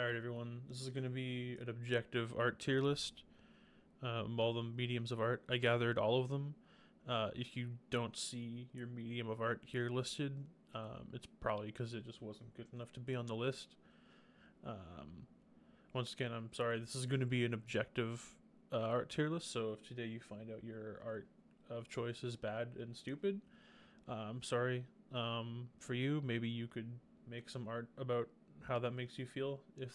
All right, everyone. This is going to be an objective art tier list. All the mediums of art. I gathered all of them. If you don't see your medium of art here listed, it's probably because it just wasn't good enough to be on the list. Um, Once again, I'm sorry. This is going to be an objective art tier list. So if today you find out your art of choice is bad and stupid, I'm sorry for you. Maybe you could make some art about how that makes you feel if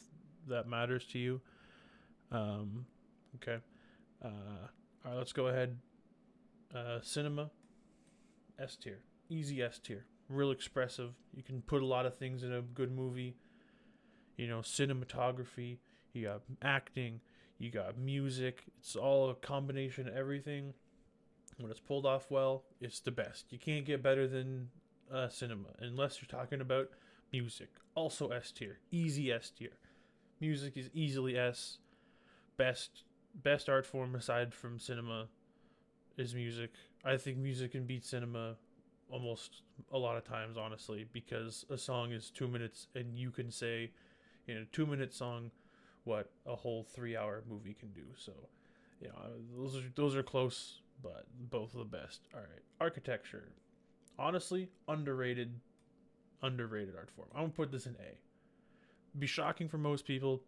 that matters to you. Um, okay. All right, let's go ahead. Cinema, S tier. Easy S tier. Real expressive. You can put a lot of things in a good movie. Cinematography, you got acting, you got music. It's all a combination of everything. When it's pulled off well, it's the best. You can't get better than cinema, unless you're talking about music. Also S tier. Easy S tier. Music is easily S. Best best art form aside from cinema is music. I think music can beat cinema almost a lot of times, honestly, because a song is 2 minutes and you can say in a 2 minute song what a whole 3 hour movie can do. So, those are close, but both of the best. All right, architecture, honestly, underrated art form. I'm gonna put this in A. Be shocking for most people,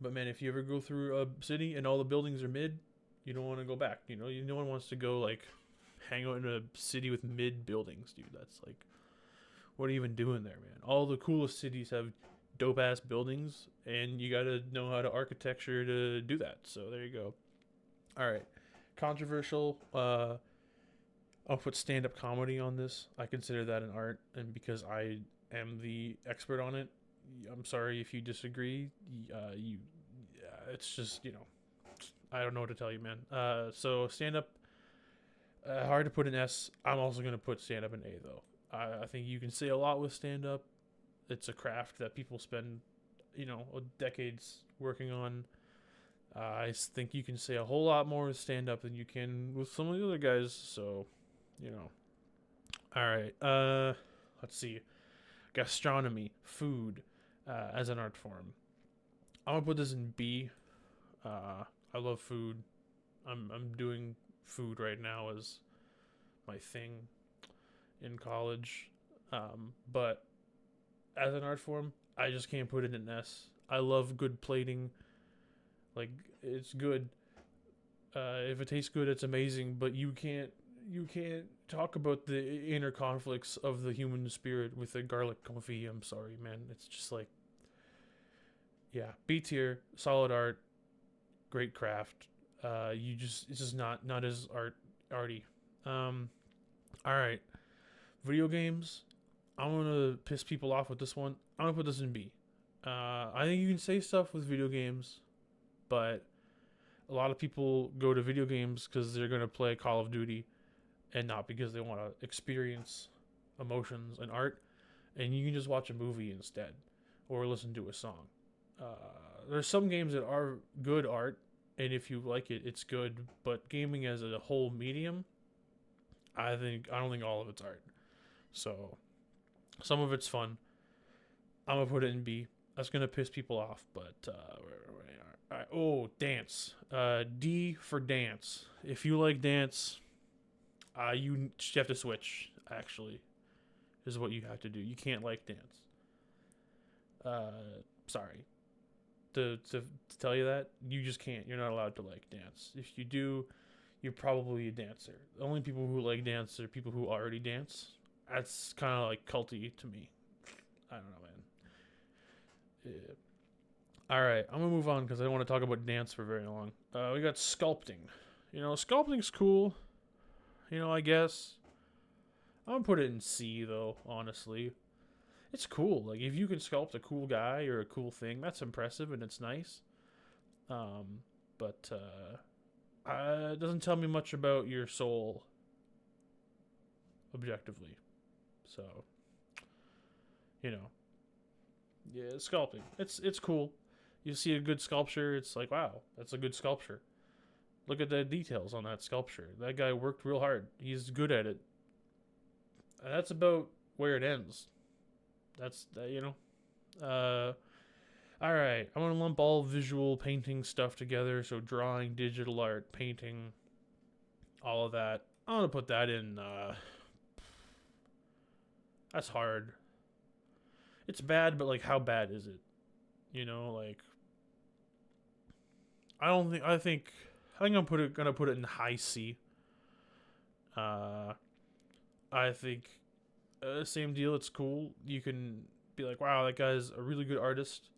but man, if you ever go through a city and all the buildings are mid, you don't want to go back. No one wants to go like hang out in a city with mid buildings, dude. That's like, what are you even doing there, man? All the coolest cities have dope ass buildings, and you gotta know how to architecture to do that. So there you go. All right, controversial. I'll put stand up comedy on this. I consider that an art, and because I am the expert on it, I'm sorry if you disagree. It's just I don't know what to tell you, man. So stand up, hard to put an S. I'm also gonna put stand up in A though. I think you can say a lot with stand up. It's a craft that people spend, decades working on. I think you can say a whole lot more with stand up than you can with some of the other guys. So, you know. All right. Let's see. Gastronomy, food, as an art form. I'm gonna put this in B. I love food. I'm doing food right now as my thing in college. But as an art form, I just can't put it in S. I love good plating. Like, it's good. If it tastes good, it's amazing. But you can't talk about the inner conflicts of the human spirit with a garlic confit. I'm sorry, man. It's just like, yeah, B tier, solid art, great craft. It's just not as arty. Um, all right, video games. I'm gonna piss people off with this one. I'm gonna put this in B. I think you can say stuff with video games, but a lot of people go to video games because they're gonna play Call of Duty, and not because they want to experience emotions and art. And you can just watch a movie instead, or listen to a song. Uh, there's some games that are good art, and if you like it, it's good. But gaming as a whole medium, I don't think all of it's art. So some of it's fun. I'm gonna put it in B. That's gonna piss people off, but all right. Oh, dance. D for dance. If you like dance, you have to switch. Actually, is what you have to do. You can't like dance. Sorry to tell you that you just can't. You're not allowed to like dance. If you do, you're probably a dancer. The only people who like dance are people who already dance. That's kind of like culty to me. I don't know, man. Yeah. All right, I'm gonna move on because I don't want to talk about dance for very long. We got sculpting. Sculpting's cool. I guess I'm gonna put it in C though. Honestly, it's cool. Like if you can sculpt a cool guy or a cool thing, that's impressive and it's nice. But it doesn't tell me much about your soul objectively. So you know, yeah, sculpting. It's cool. You see a good sculpture, it's like, wow, that's a good sculpture. Look at the details on that sculpture. That guy worked real hard. He's good at it. And that's about where it ends. That's. All right. lump all visual painting stuff together. So drawing, digital art, painting, all of that. I'm gonna put that in. That's hard. It's bad, but like, how bad is it? You know, like, I don't think. I think I'm gonna put it in high C. I think same deal. It's cool. You can be like, wow, that guy's a really good artist.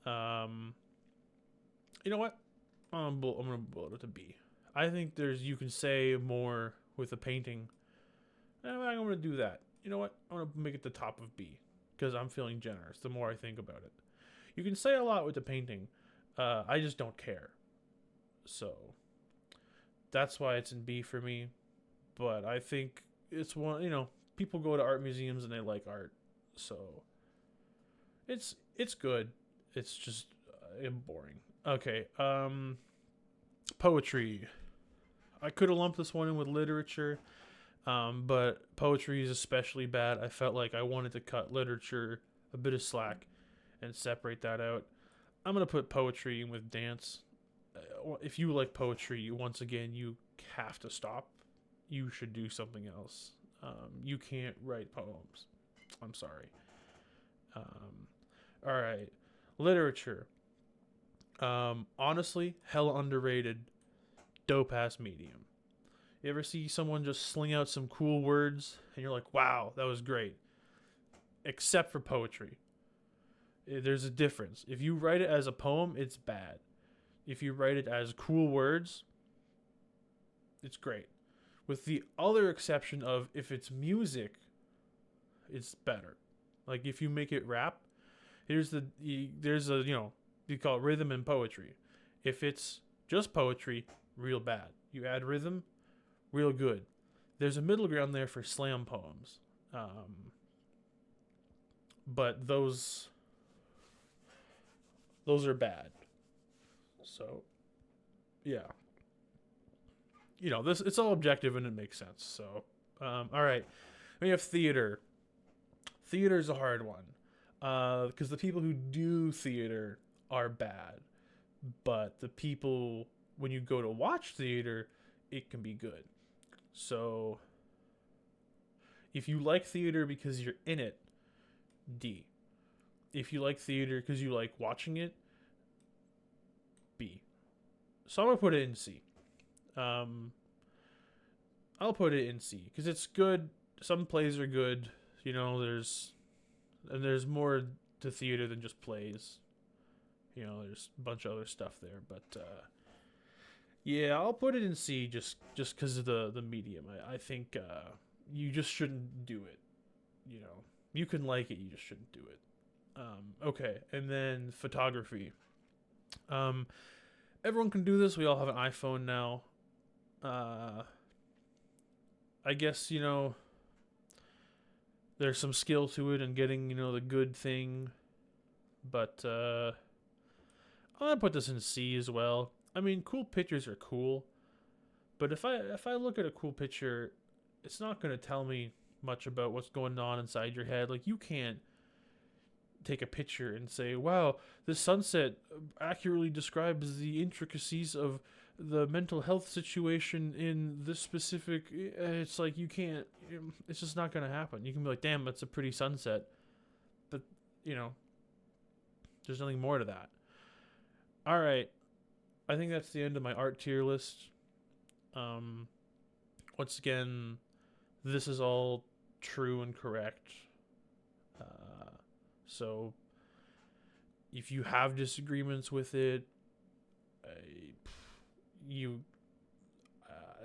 You know what? I'm gonna blow it to B. I think you can say more with a painting. I'm gonna do that. You know what? I'm gonna make it the top of B because I'm feeling generous. The more I think about it, you can say a lot with the painting. I just don't care. So that's why it's in B for me. But I think it's one. People go to art museums and they like art, so it's good. It's just boring. Okay. Poetry. I could have lumped this one in with literature, but poetry is especially bad. I felt like I wanted to cut literature a bit of slack and separate that out. I'm gonna put poetry in with dance. If you like poetry, once again, you have to stop. You should do something else. You can't write poems. I'm sorry. All right, literature. Honestly, hella underrated. Dope ass medium. You ever see someone just sling out some cool words and you're like, wow, that was great? Except for poetry. There's a difference. If you write it as a poem, it's bad. If you write it as cool words, it's great. With the other exception of if it's music, it's better. Like if you make it rap, there's a you call it rhythm and poetry. If it's just poetry, real bad. You add rhythm, real good. There's a middle ground there for slam poems. But those are bad. So, yeah. This it's all objective and it makes sense. So, all right. We have theater. Theater's a hard one. Because the people who do theater are bad. But the people, when you go to watch theater, it can be good. So, if you like theater because you're in it, D. If you like theater because you like watching it, B. So I'm going to put it in C. I'll put it in C because it's good. Some plays are good. There's more to theater than just plays. There's a bunch of other stuff there, but yeah, I'll put it in C just because of the medium. I think you just shouldn't do it. You can like it, you just shouldn't do it. Okay, and then photography. Everyone can do this. We all have an iPhone now. I guess, there's some skill to it and getting, the good thing. But I'm going to put this in C as well. I mean, cool pictures are cool. But if I look at a cool picture, it's not going to tell me much about what's going on inside your head. Like, you can't take a picture and say, wow, the sunset accurately describes the intricacies of the mental health situation in this specific. It's like, you can't, it's just not going to happen. You can be like, damn, that's a pretty sunset. But, there's nothing more to that. All right. I think that's the end of my art tier list. Once again, this is all true and correct. So if you have disagreements with it,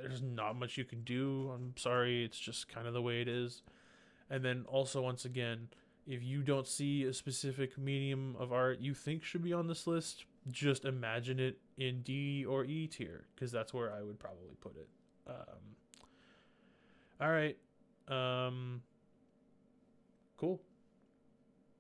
there's not much you can do. I'm sorry, it's just kind of the way it is. And then also, once again, if you don't see a specific medium of art you think should be on this list, just imagine it in D or E tier, because that's where I would probably put it. All right. Cool.